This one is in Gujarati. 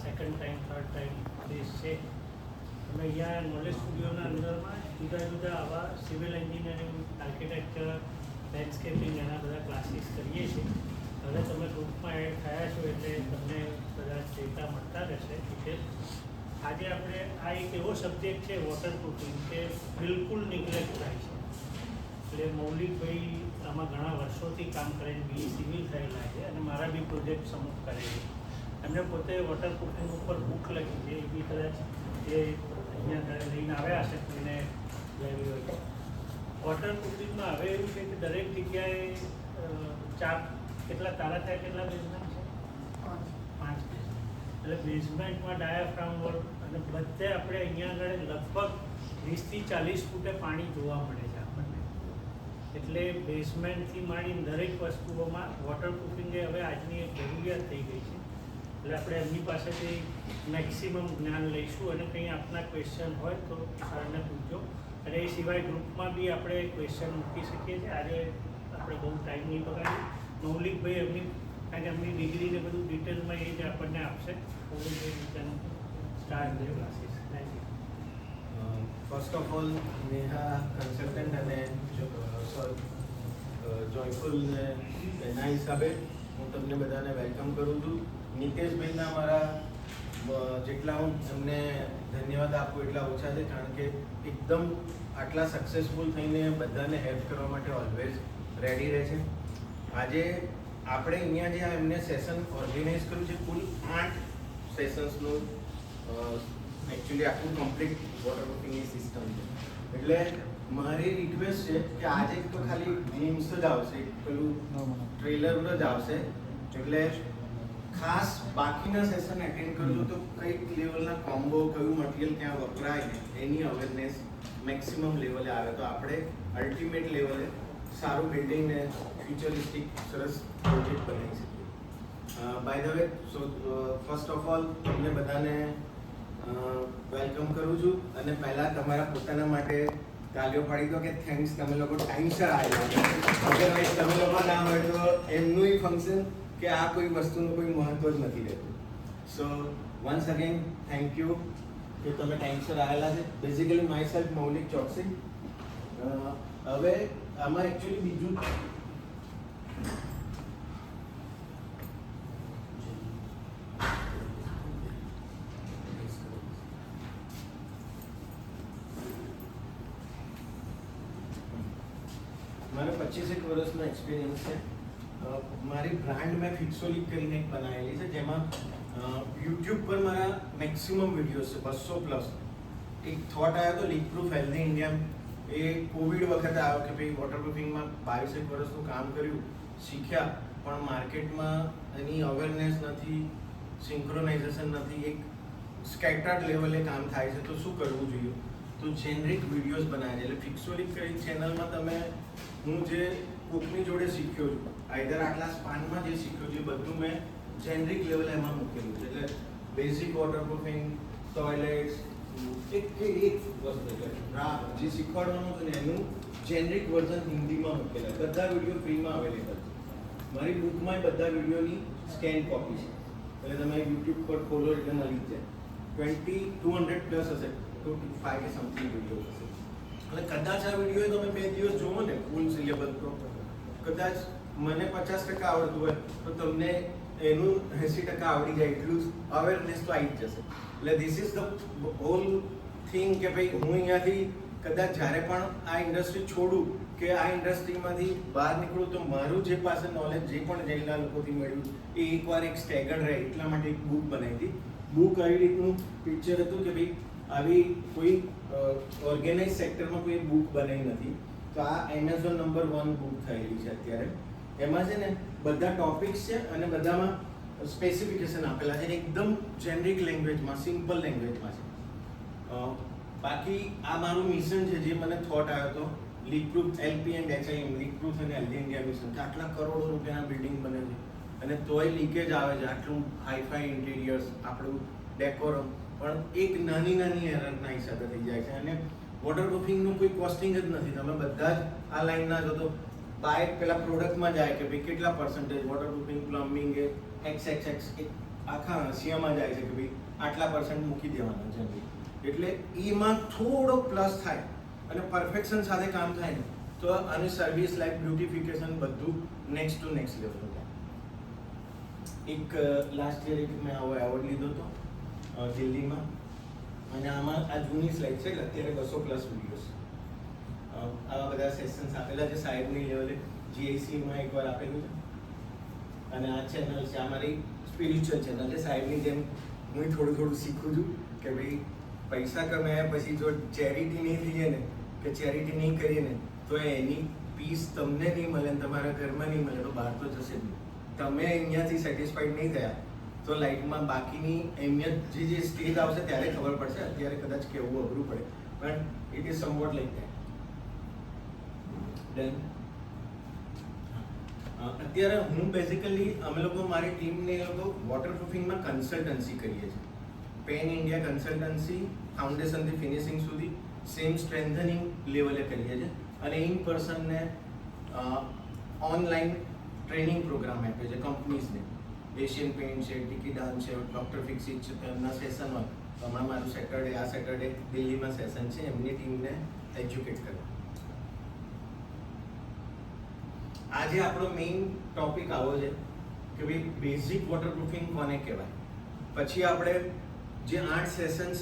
Second time third time base છે. અમે અહીંયા નોલેજ સ્ટુડિયોના અંદરમાં જુદા જુદા આવા સિવિલ એન્જિનિયરિંગ, આર્કિટેક્ચર, લેન્ડસ્કેપિંગ એના બધા ક્લાસીસ કરીએ છીએ. હવે તમે ગ્રુપમાં એડ થયા છો એટલે તમને બધા ડેટા મળતા રહેશે ડિટેલ. આજે આપણે આ એક એવો સબ્જેક્ટ છે વોટરપ્રૂફિંગ કે બિલકુલ નિગ્લેક્ટ થાય છે. એટલે મૌલિકભાઈ આમાં ઘણા વર્ષોથી કામ કરીને બી સિવિલ થયેલા છે અને મારા બી પ્રોજેક્ટ અમુક કરેલી. એમને પોતે વોટરપ્રૂફિંગ ઉપર બુક લખી છે. એ બી કદાચ એ અહીંયા લઈને આવ્યા હશે કોઈને લેવી હોય તો. વોટરપ્રૂફિંગમાં હવે એવું છે કે દરેક જગ્યાએ કેટલા તારા થયા કેટલા બેઝમેન્ટ છે? 5 બેઝમેન્ટ. એટલે બેઝમેન્ટમાં ડાયાફ્રામ વર્ક અને બધે આપણે અહીંયા આગળ લગભગ 20 થી 40 ફૂટે પાણી જોવા મળે છે આપણને. એટલે બેઝમેન્ટથી માંડીને દરેક વસ્તુઓમાં વોટરપ્રૂફિંગ એ હવે આજની એક જરૂરિયાત થઈ ગઈ છે. એટલે આપણે એમની પાસેથી મેક્સિમમ જ્ઞાન લઈશું અને કંઈ આપના ક્વેશ્ચન હોય તો સરને પૂછજો. અને એ સિવાય ગ્રુપમાં બી આપણે ક્વેશ્ચન મૂકી શકીએ છીએ. આજે આપણે બહુ ટાઈમ નહીં બગાડીએ. મૌલિકભાઈ એમની કારણ કે એમની ડિગ્રીને બધું ડિટેલમાં એ જ આપણને આપશે. Start the classes. Thank you. First of all Neha consultant અને જોયફુલને એના હિસાબે હું તમને બધાને વેલકમ કરું છું. નિતેશભાઈના મારા જેટલા હું એમને ધન્યવાદ આપું એટલા ઓછા છે, કારણ કે એકદમ આટલા સક્સેસફુલ થઈને બધાને હેલ્પ કરવા માટે ઓલવેઝ રેડી રહે છે. આજે આપણે અહીંયા જે એમને સેશન ઓર્ગેનાઇઝ કર્યું છે, કુલ 8 સેશન્સનું એકચ્યુઅલી આખું કમ્પ્લીટ વોટરપ્રૂફિંગની સિસ્ટમ છે. એટલે મારી રિક્વેસ્ટ છે કે આજે તો ખાલી ગ્લિમ્સ જ આવશે, પેલું ટ્રેલર જ આવશે. એટલે ખાસ બાકીના સેશન એટેન્ડ કરજો તો કઈ લેવલના કોમ્બો, કયું મટીરિયલ ત્યાં વપરાય એની અવેરનેસ મેક્સિમમ લેવલે આવે તો આપણે અલ્ટિમેટ લેવલે સારું બિલ્ડિંગ ને ફ્યુચરિસ્ટિક સરસ પ્રોજેક્ટ બનાવી શકીએ. By the way, so first of all તમને બધાને વેલકમ કરું છું. અને પહેલાં તમારા પોતાના માટે તાલીઓ પાડી દો કે થેન્ક્સ, તમે લોકો ટાઈમસર આવ્યા. અગરવાઇઝ તમે લોકો ના હોય તો એમનું ફંક્શન કે આ કોઈ વસ્તુનું કોઈ મહત્વ જ નથી રહેતું. સો વન્સ અગેન થેન્ક યુ કે તમે ટાઈમસર આવેલા છે. બેઝિકલી માય સેલ્ફ મૌલિક ચોકસી. હવે આમાં એકચ્યુઅલી બીજું મારે 25 વર્ષનો એક્સપિરિયન્સ છે. મારી બ્રાન્ડ મેં ફિક્સોલિક કરીને એક બનાવેલી છે, જેમાં યુટ્યુબ પર મારા મેક્સિમમ વિડીયોઝ છે, 200 પ્લસ. એક થોટ આવ્યો હતો લીક પ્રૂફ હેલ્ધી ઇન્ડિયા, એ કોવિડ વખતે આવ્યો કે ભાઈ વોટરપ્રૂફિંગમાં 22 વર્ષનું કામ કર્યું, શીખ્યા, પણ માર્કેટમાં એની અવેરનેસ નથી, સિન્ક્રોનાઇઝેશન નથી, એક સ્કેટર્ડ લેવલે કામ થાય છે. તો શું કરવું જોઈએ? તો જેનરિક વિડીયોઝ બનાવે છે. એટલે ફિક્સોલિક કરી ચેનલમાં તમે હું જે કોકની જોડે શીખ્યો છું, આઈધર આટલા સ્પાનમાં જે શીખ્યો છું, બધું મેં જેનરિક લેવલે એમાં મૂકેલું છે. એટલે બેઝિક વોટરપ્રૂફિંગ, ટોયલેટ્સ, એક વસ્તુ એટલે જે શીખવાડવાનું હતું ને એનું જેનરિક વર્ઝન હિન્દીમાં મૂકેલા. બધા વિડીયો ફ્રીમાં અવેલેબલ છે. મારી બુકમાં બધા વિડીયોની સ્કેન કોપી છે. એટલે તમે યુટ્યુબ પર ખોલો એટલે મળી જ જાય. 200 પ્લસ હશે, 25 કે સમથિંગ વિડીયો હશે. એટલે કદાચ આ વિડીયો તમે 2 દિવસ જોવો ને ફૂલ સિલેબસ, તો કદાચ મને 50% આવડતું હોય તો તમને એનું 80% આવડી જાય. એટલું જ અવેરનેસ તો આવી જ જશે. એટલે this is the hall thing કે ભાઈ હું અહીંયાથી કદાચ જ્યારે પણ આ ઇન્ડસ્ટ્રી છોડું કે આ ઇન્ડસ્ટ્રીમાંથી બહાર નીકળું તો મારું જે પાસે નોલેજ જે પણ જેલના લોકોથી મળ્યું એ એકવાર એક સ્ટેગર્ડ રહે. એટલા માટે એક બુક બનાવી હતી. બુક આવી રીતનું પિક્ચર હતું કે ભાઈ આવી કોઈ ઓર્ગેનાઇઝ સેક્ટરમાં કોઈ બુક બનાવી નથી. તો આ એમેઝોન નંબર 1 બુક થયેલી છે અત્યારે. એમાં છે ને બધા ટોપિક્સ છે અને બધામાં સ્પેસિફિકેશન આપેલા છે, એકદમ જેનરિક લેંગ્વેજમાં, સિમ્પલ લેંગ્વેજમાં છે. બાકી આ મારું મિશન છે, જે મને થોટ આવ્યો હતો, leak proof LP and HIM, leak proof અને હેલ્ધી ઇન્ડિયા મિશન. કે આટલા કરોડો રૂપિયાના બિલ્ડિંગ બને છે અને તોય લીકેજ આવે છે, આટલું હાઈફાઈ ઇન્ટિરિયર્સ, આપણું ડેકોરમ, પણ એક નાની નાની એરરના હિસાબે થઈ જાય છે. અને વોટરપ્રૂફિંગનું કોઈ કોસ્ટિંગ જ નથી. તમે બધા જ આ લાઈનના જો તો બાય પેલા પ્રોડક્ટમાં જાય કે ભાઈ કેટલા પર્સન્ટેજ વોટરપ્રૂફિંગ, પ્લમ્બિંગ એ XXX આખા હંસિયામાં જાય છે કે ભાઈ આટલા % મૂકી દેવાના છે એમ. એટલે એમાં થોડો પ્લસ થાય અને પરફેક્શન સાથે કામ થાય ને તો આની સર્વિસ લાઈફ બ્યુટિફિકેશન બધું નેક્સ્ટ ટુ નેક્સ્ટ લેવલ થાય. એક લાસ્ટ યર એક મેં આવો એવોર્ડ લીધો હતો દિલ્હીમાં, અને આમાં આ જૂની સ્લાઇડ છે એટલે અત્યારે 200+ વિડીયોઝ આવા બધા સેશન્સ આપેલા છે સાહેબની લેવલે. GIC-માં એકવાર આપેલું છે, અને આ ચેનલ છે આ મારી સ્પિરિચ્યુઅલ ચેનલ છે. સાહેબની જેમ હું થોડું શીખું છું કે ભાઈ પૈસા કમાયા પછી જો ચેરિટી નહીં થઈએ ને કે ચેરિટી નહીં કરીએ ને તો એની પીસ તમને નહીં મળે ને તમારા ઘરમાં નહીં મળે તો બહાર તો જશે જ નહીં. તમે અહીંયાથી સેટિસ્ફાઈડ નહીં થયા તો લાઈફમાં બાકીની અહેમિયત જે સ્ટેજ આવશે ત્યારે ખબર પડશે. અત્યારે કદાચ કહેવું અઘરું પડે, પણ it is somewhat like that. Then અત્યારે હું બેઝિકલી અમે લોકો મારી ટીમને એ લોકો વોટરપ્રૂફિંગમાં કન્સલ્ટન્સી કરીએ છીએ. પેન ઇન્ડિયા કન્સલ્ટન્સી ફાઉન્ડેશનથી ફિનિશિંગ સુધી સેમ સ્ટ્રેન્થનિંગ લેવલે કરીએ છીએ, અને ઇન પર્સનને ઓનલાઈન ટ્રેનિંગ પ્રોગ્રામ આપ્યો છે કંપનીઝને. એશિયન પેઇન્ટ છે, ટીકી ડાન્સ છે, ડૉક્ટર ફિક્સિટ છે, તેમના સેશન હોય. હમણાં મારું આ સેટરડે દિલ્હીમાં સેશન છે એમની ટીમને એજ્યુકેટ કરવા. આજે આપણો મેઇન ટોપિક આવો છે કે ભાઈ બેઝિક વોટરપ્રૂફિંગ કોને કહેવાય. પછી આપણે જે 8 સેશન્સ